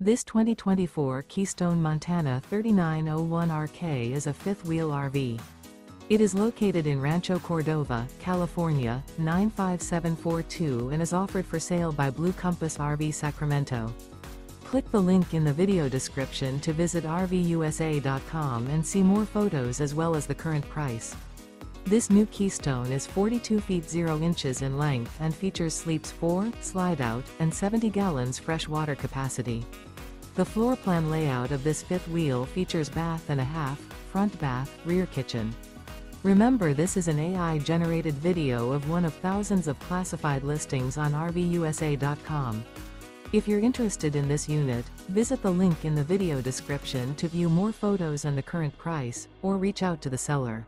This 2024 Keystone Montana 3901RK is a fifth-wheel RV. It is located in Rancho Cordova, California, 95742 and is offered for sale by Blue Compass RV Sacramento. Click the link in the video description to visit RVUSA.com and see more photos as well as the current price. This new Keystone is 42 feet 0 inches in length and features sleeps 4, slide-out, and 70 gallons fresh water capacity. The floor plan layout of this fifth wheel features bath and a half, front bath, rear kitchen. Remember, this is an AI-generated video of one of thousands of classified listings on RVUSA.com. If you're interested in this unit, visit the link in the video description to view more photos and the current price, or reach out to the seller.